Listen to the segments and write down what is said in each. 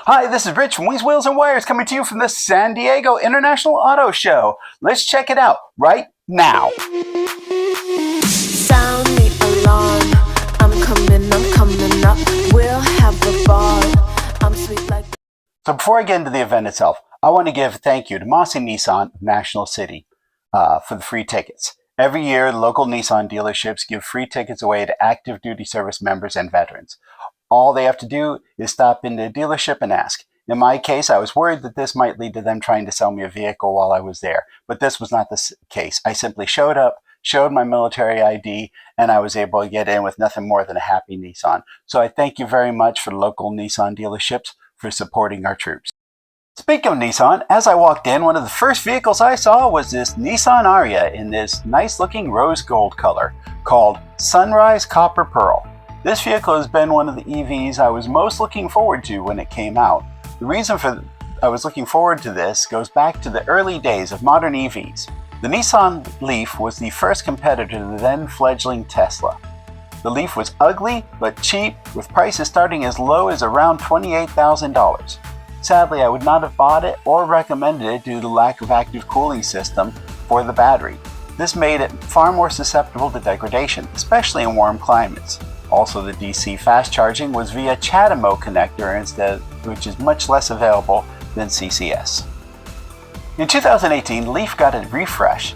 Hi, this is Rich from Wings, Wheels, and Wires coming to you from the San Diego International Auto Show. Let's check it out right now. Sound the alarm. I'm coming up. We'll have a ball. I'm sweet like. So before I get into the event itself, I want to give a thank you to Mossy Nissan of National City for the free tickets. Every year, local Nissan dealerships give free tickets away to active duty service members and veterans. All they have to do is stop into a dealership and ask. In my case, I was worried that this might lead to them trying to sell me a vehicle while I was there, but this was not the case. I simply showed up, showed my military ID, and I was able to get in with nothing more than a happy Nissan. So I thank you very much for local Nissan dealerships for supporting our troops. Speaking of Nissan, as I walked in, one of the first vehicles I saw was this Nissan Ariya in this nice looking rose gold color called Sunrise Copper Pearl. This vehicle has been one of the EVs I was most looking forward to when it came out. The reason I was looking forward to this goes back to the early days of modern EVs. The Nissan Leaf was the first competitor to the then fledgling Tesla. The Leaf was ugly but cheap, with prices starting as low as around $28,000. Sadly, I would not have bought it or recommended it due to the lack of active cooling system for the battery. This made it far more susceptible to degradation, especially in warm climates. Also, the DC fast charging was via CHAdeMO connector instead, which is much less available than CCS. In 2018, Leaf got a refresh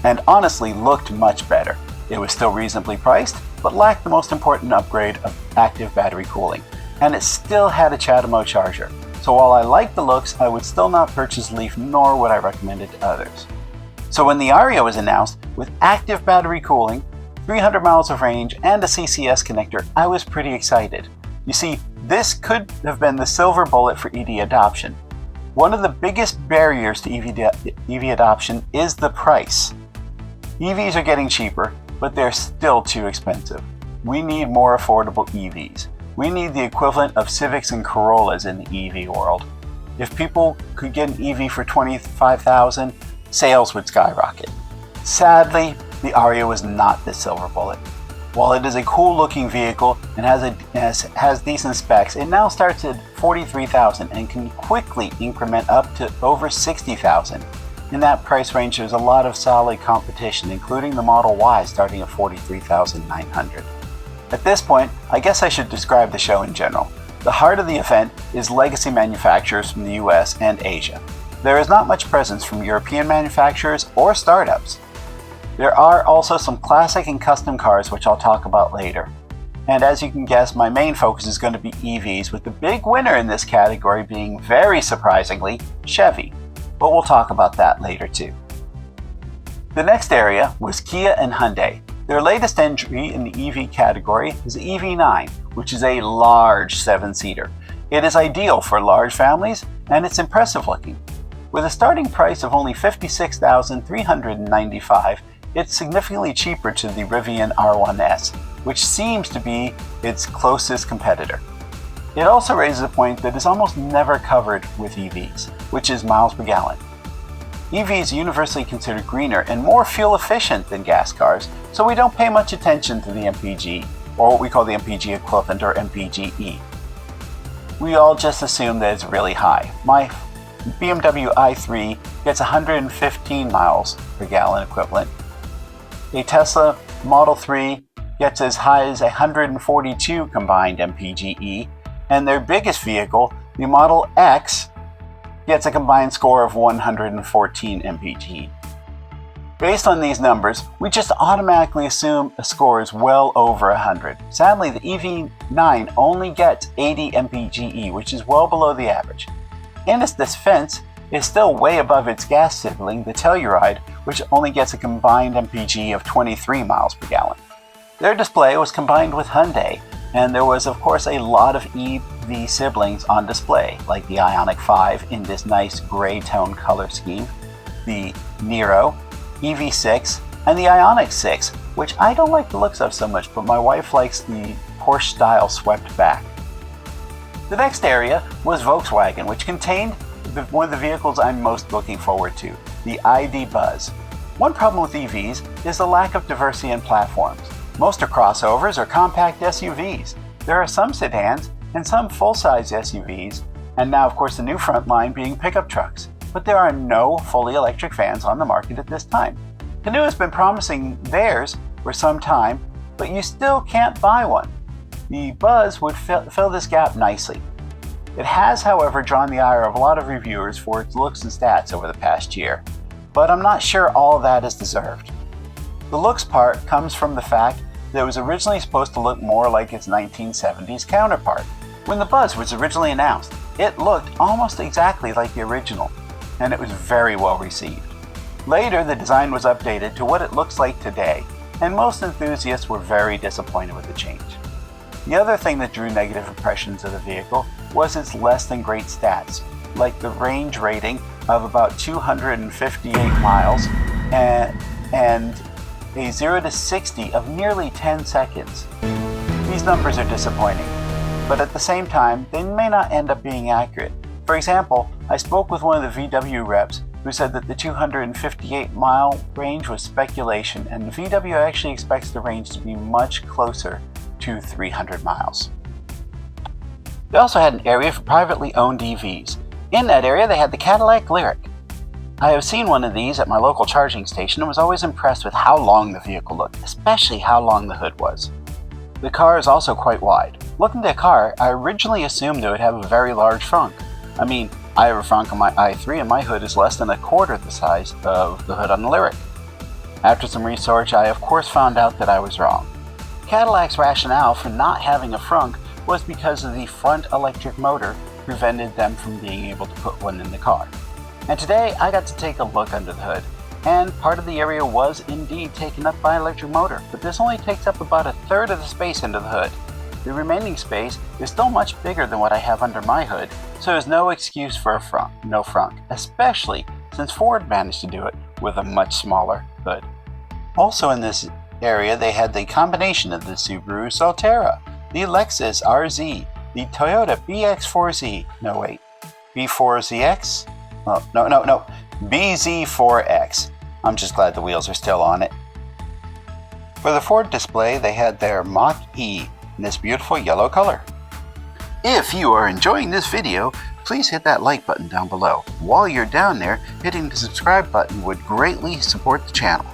and honestly looked much better. It was still reasonably priced, but lacked the most important upgrade of active battery cooling, and it still had a CHAdeMO charger. So while I liked the looks, I would still not purchase Leaf, nor would I recommend it to others. So when the Ariya was announced, with active battery cooling, 300 miles of range, and a CCS connector, I was pretty excited. You see, this could have been the silver bullet for EV adoption. One of the biggest barriers to EV adoption is the price. EVs are getting cheaper, but they're still too expensive. We need more affordable EVs. We need the equivalent of Civics and Corollas in the EV world. If people could get an EV for $25,000, sales would skyrocket. Sadly, the Ariya was not the silver bullet. While it is a cool looking vehicle and has decent specs, it now starts at $43,000 and can quickly increment up to over $60,000. In that price range, there's a lot of solid competition, including the Model Y starting at $43,900. At this point, I guess I should describe the show in general. The heart of the event is legacy manufacturers from the US and Asia. There is not much presence from European manufacturers or startups. There are also some classic and custom cars, which I'll talk about later. And as you can guess, my main focus is going to be EVs, with the big winner in this category being, very surprisingly, Chevy. But we'll talk about that later too. The next area was Kia and Hyundai. Their latest entry in the EV category is the EV9, which is a large 7-seater. It is ideal for large families, and it's impressive looking. With a starting price of only $56,395, it's significantly cheaper to the Rivian R1S, which seems to be its closest competitor. It also raises a point that is almost never covered with EVs, which is miles per gallon. EVs are universally considered greener and more fuel efficient than gas cars, so we don't pay much attention to the MPG, or what we call the MPG equivalent, or MPGe. We all just assume that it's really high. My BMW i3 gets 115 miles per gallon equivalent. A Tesla Model 3 gets as high as 142 combined MPGe, and their biggest vehicle, the Model X, gets a combined score of 114 mpg. Based on these numbers, we just automatically assume a score is well over 100. Sadly, the EV9 only gets 80 mpge, which is well below the average. In its defense, it is still way above its gas sibling, the Telluride, which only gets a combined mpg of 23 miles per gallon. Their display was combined with Hyundai, and there was of course a lot of EV siblings on display, like the Ioniq 5 in this nice gray tone color scheme, the Niro, EV6, and the Ioniq 6, which I don't like the looks of so much, but my wife likes the Porsche style swept back. The next area was Volkswagen, which contained one of the vehicles I'm most looking forward to, the ID Buzz. One problem with EVs is the lack of diversity in platforms. Most are crossovers or compact SUVs. There are some sedans and some full-size SUVs, And now, of course, the new front line being pickup trucks. But there are no fully electric vans on the market at this time. Canoo has been promising theirs for some time, but you still can't buy one. The Buzz would fill this gap nicely. It has, however, drawn the ire of a lot of reviewers for its looks and stats over the past year, but I'm not sure all of that is deserved. The looks part comes from the fact that it was originally supposed to look more like its 1970s counterpart. When the Buzz was originally announced, it looked almost exactly like the original, and it was very well received. Later, the design was updated to what it looks like today, and most enthusiasts were very disappointed with the change. The other thing that drew negative impressions of the vehicle was its less than great stats, like the range rating of about 258 miles and a 0 to 60 of nearly 10 seconds. These numbers are disappointing, but at the same time, they may not end up being accurate. For example, I spoke with one of the VW reps who said that the 258-mile range was speculation, and VW actually expects the range to be much closer to 300 miles. They also had an area for privately owned EVs. In that area, they had the Cadillac Lyriq. I have seen one of these at my local charging station and was always impressed with how long the vehicle looked, especially how long the hood was. The car is also quite wide. Looking at the car, I originally assumed it would have a very large frunk. I mean, I have a frunk on my i3 and my hood is less than a quarter the size of the hood on the Lyriq. After some research, I of course found out that I was wrong. Cadillac's rationale for not having a frunk was because of the front electric motor prevented them from being able to put one in the car. And today I got to take a look under the hood, and part of the area was indeed taken up by an electric motor, but this only takes up about a third of the space under the hood. The remaining space is still much bigger than what I have under my hood, so there's no excuse for no frunk, especially since Ford managed to do it with a much smaller hood. Also in this area, they had the combination of the Subaru Solterra, the Lexus RZ, the Toyota BX4Z, B4ZX? No, BZ4X. I'm just glad the wheels are still on it. For the Ford display, they had their Mach-E in this beautiful yellow color. If you are enjoying this video, please hit that like button down below. While you're down there, hitting the subscribe button would greatly support the channel.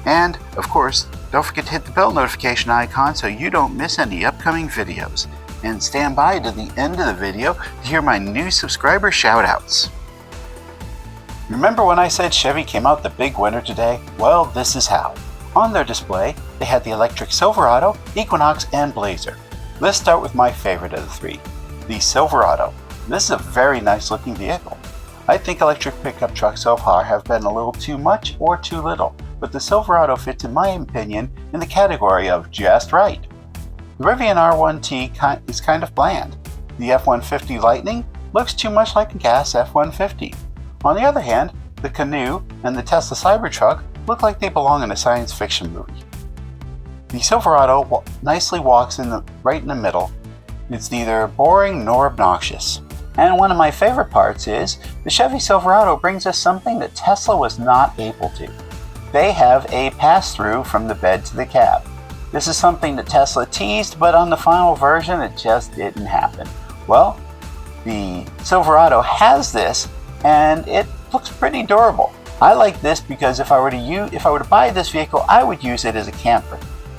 And, of course, don't forget to hit the bell notification icon so you don't miss any upcoming videos. And stand by to the end of the video to hear my new subscriber shoutouts. Remember when I said Chevy came out the big winner today? Well, this is how. On their display, they had the electric Silverado, Equinox, and Blazer. Let's start with my favorite of the three, the Silverado. This is a very nice looking vehicle. I think electric pickup trucks so far have been a little too much or too little, but the Silverado fits, in my opinion, in the category of just right. The Rivian R1T is kind of bland. The F-150 Lightning looks too much like a gas F-150. On the other hand, the Canoo and the Tesla Cybertruck look like they belong in a science fiction movie. The Silverado nicely walks right in the middle. It's neither boring nor obnoxious. And one of my favorite parts is the Chevy Silverado brings us something that Tesla was not able to. They have a pass-through from the bed to the cab. This is something that Tesla teased, but on the final version it just didn't happen. Well, the Silverado has this, and it looks pretty durable. I like this because if I were to buy this vehicle, I would use it as a camper.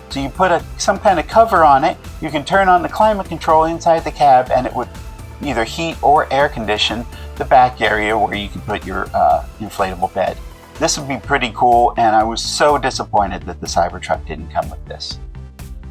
So you put some kind of cover on it, you can turn on the climate control inside the cab, and it would either heat or air condition the back area where you can put your inflatable bed. This would be pretty cool, and I was so disappointed that the Cybertruck didn't come with this.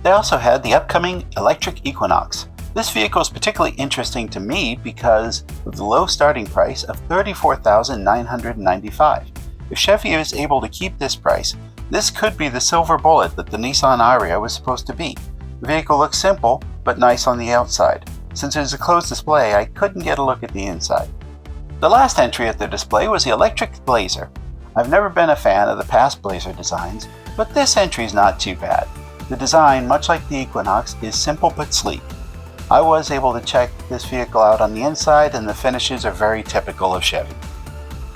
They also had the upcoming electric Equinox. This vehicle is particularly interesting to me because of the low starting price of $34,995. If Chevy is able to keep this price, this could be the silver bullet that the Nissan Ariya was supposed to be. The vehicle looks simple, but nice on the outside. Since it is a closed display, I couldn't get a look at the inside. The last entry at the display was the electric Blazer. I've never been a fan of the past Blazer designs, but this entry is not too bad. The design, much like the Equinox, is simple but sleek. I was able to check this vehicle out on the inside, and the finishes are very typical of Chevy.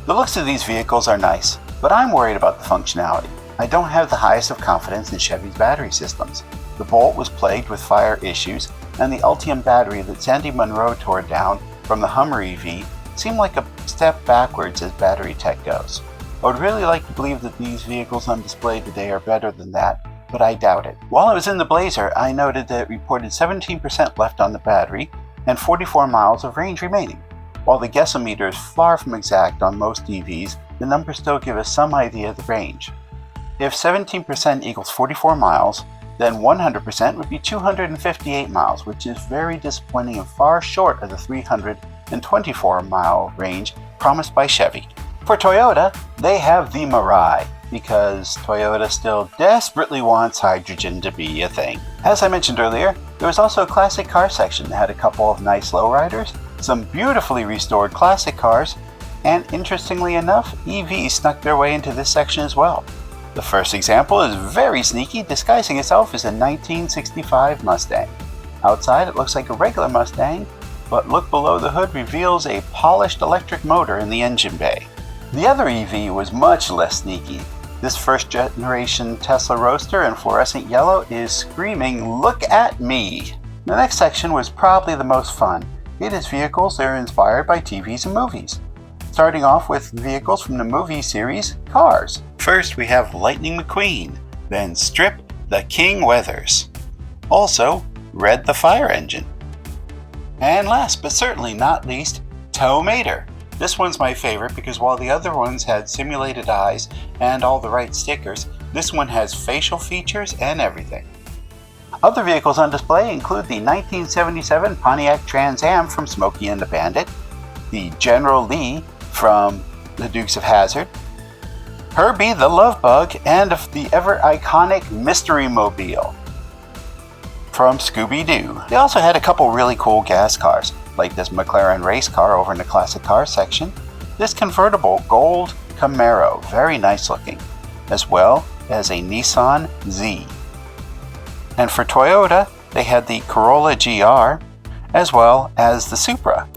The looks of these vehicles are nice, but I'm worried about the functionality. I don't have the highest of confidence in Chevy's battery systems. The Bolt was plagued with fire issues, and the Ultium battery that Sandy Munro tore down from the Hummer EV seem like a step backwards as battery tech goes. I would really like to believe that these vehicles on display today are better than that, but I doubt it. While I was in the Blazer, I noted that it reported 17% left on the battery and 44 miles of range remaining. While the guessometer is far from exact on most EVs, the numbers still give us some idea of the range. If 17% equals 44 miles, then 100% would be 258 miles, which is very disappointing and far short of the 324-mile range promised by Chevy. For Toyota, they have the Mirai, because Toyota still desperately wants hydrogen to be a thing. As I mentioned earlier, there was also a classic car section that had a couple of nice lowriders, some beautifully restored classic cars, and interestingly enough, EVs snuck their way into this section as well. The first example is very sneaky, disguising itself as a 1965 Mustang. Outside it looks like a regular Mustang, but look below the hood reveals a polished electric motor in the engine bay. The other EV was much less sneaky. This first generation Tesla Roadster in fluorescent yellow is screaming, "Look at me!" The next section was probably the most fun. It is vehicles that are inspired by TVs and movies. Starting off with vehicles from the movie series Cars. First we have Lightning McQueen, then Strip the King Weathers. Also, Red the Fire Engine. And last but certainly not least, Tow Mater. This one's my favorite because while the other ones had simulated eyes and all the right stickers, this one has facial features and everything. Other vehicles on display include the 1977 Pontiac Trans Am from Smokey and the Bandit, the General Lee from the Dukes of Hazzard, Herbie the Love Bug, and the ever iconic Mystery Mobile from Scooby-Doo. They also had a couple really cool gas cars, like this McLaren race car over in the classic car section, this convertible gold Camaro, very nice looking, as well as a Nissan Z. And for Toyota, they had the Corolla GR, as well as the Supra.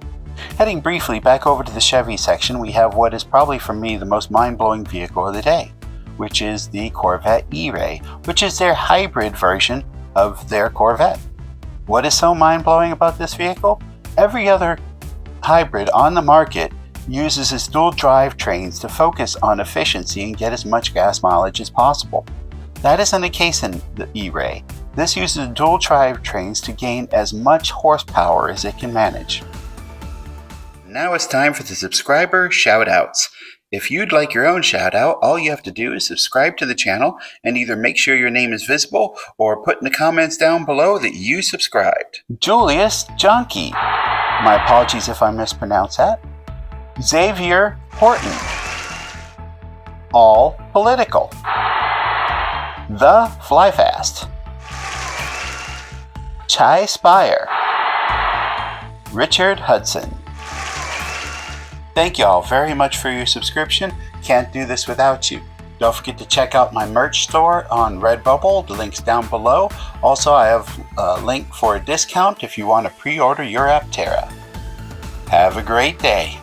Heading briefly back over to the Chevy section, we have what is probably for me the most mind-blowing vehicle of the day, which is the Corvette E-Ray, which is their hybrid version of their Corvette. What is so mind-blowing about this vehicle? Every other hybrid on the market uses its dual drive trains to focus on efficiency and get as much gas mileage as possible. That isn't the case in the E-Ray. This uses dual drive trains to gain as much horsepower as it can manage. Now it's time for the subscriber shout-outs. If you'd like your own shout-out, all you have to do is subscribe to the channel and either make sure your name is visible or put in the comments down below that you subscribed. Julius Junkie. My apologies if I mispronounce that. Xavier Horton. All Political. The Flyfast. Chai Spire. Richard Hudson. Thank you all very much for your subscription. Can't do this without you. Don't forget to check out my merch store on Redbubble. The link's down below. Also, I have a link for a discount if you want to pre-order your Aptera. Have a great day.